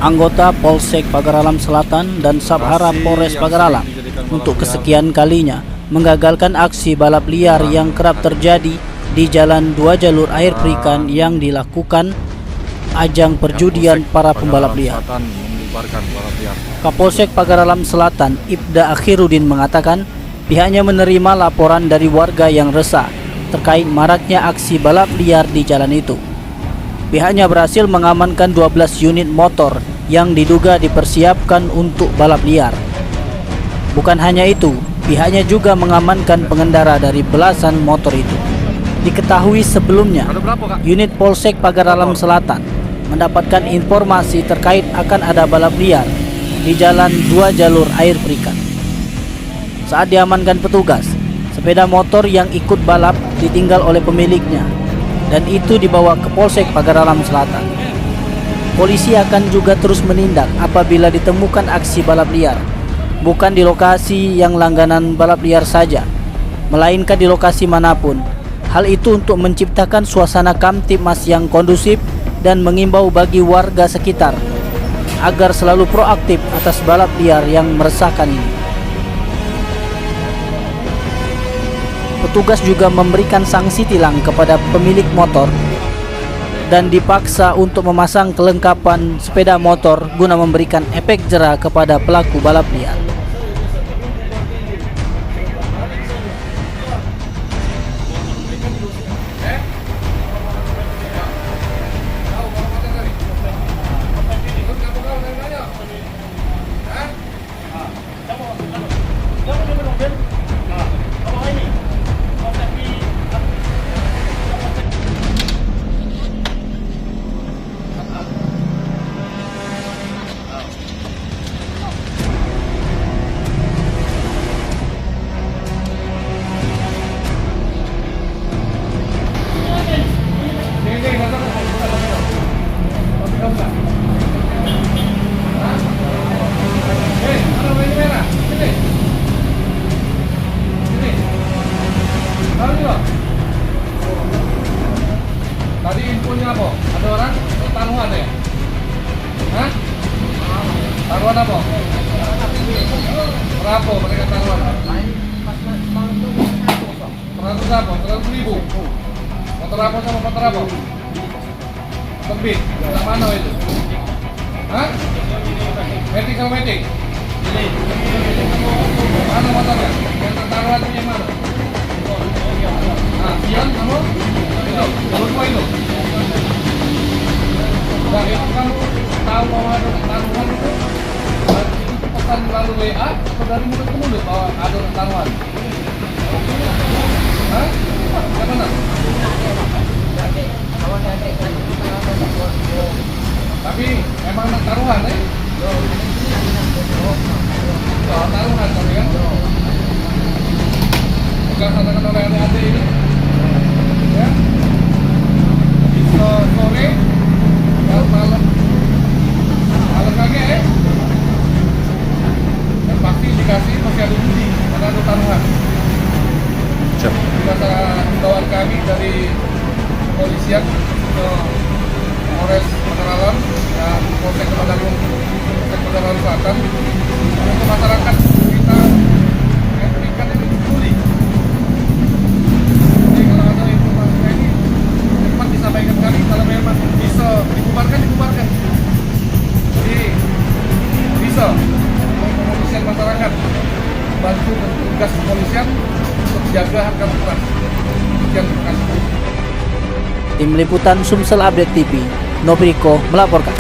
anggota Polsek Pagaralam Selatan dan Sabhara Polres Pagaralam untuk kesekian kalinya menggagalkan aksi balap liar yang kerap terjadi di jalan dua jalur air Perikan yang dilakukan ajang perjudian para pembalap liar. Kapolsek Pagaralam Selatan Ibda Akhiruddin mengatakan pihaknya menerima laporan dari warga yang resah terkait maraknya aksi balap liar di jalan itu. Pihaknya berhasil mengamankan 12 unit motor yang diduga dipersiapkan untuk balap liar. Bukan hanya itu, pihaknya juga mengamankan pengendara dari belasan motor itu. Diketahui sebelumnya, unit Polsek Pagaralam Selatan mendapatkan informasi terkait akan ada balap liar di jalan dua jalur air Perikan. Saat diamankan petugas, sepeda motor yang ikut balap ditinggal oleh pemiliknya dan itu dibawa ke Polsek Pagaralam Selatan. Polisi akan juga terus menindak apabila ditemukan aksi balap liar, bukan di lokasi yang langganan balap liar saja, melainkan di lokasi manapun. Hal itu untuk menciptakan suasana Kamtibmas yang kondusif dan mengimbau bagi warga sekitar agar selalu proaktif atas balap liar yang meresahkan ini. Petugas juga memberikan sanksi tilang kepada pemilik motor dan dipaksa untuk memasang kelengkapan sepeda motor guna memberikan efek jera kepada pelaku balap liar. Tadi infonya apa? Ada orang taruhan ya? Hah? Taruhan apa? Berapa mereka taruhan? 100 apa? 100.000? Motor apa sama motor apa? Terbit? Yang mana itu? Hah? Metik sama metik? Mana motornya? Yang taruhan itu yang mana? Nah, Sian kamu? Itu, semua itu. Nah, itu kamu tahu bahwa ada taruhan itu? Itu pesan melalui WA atau dari mulut ke mulut bahwa ada taruhan? Hah? Yang mana? Tapi memang taruhan ya? Oh, taruhan tapi kan? Bukan katakan oleh adik-adik ini. Ya, bisa sore dan malam lagi ya. Dan pasti dikasih masih ada bukti karena ada taruhan. Kita himbauan kami dari kepolisian ke Polres Pagaralam dan Polsek Pagaralam Selatan untuk masyarakat kita yang berikan itu peduli. Sampaikan kami kalau memang bisa dibubarkan. Jadi bisa kepolisian masyarakat bantu tugas kepolisian untuk jaga harga murah. Sekian, terima kasih. Tim Liputan Sumsel Update TV, Nobriko melaporkan.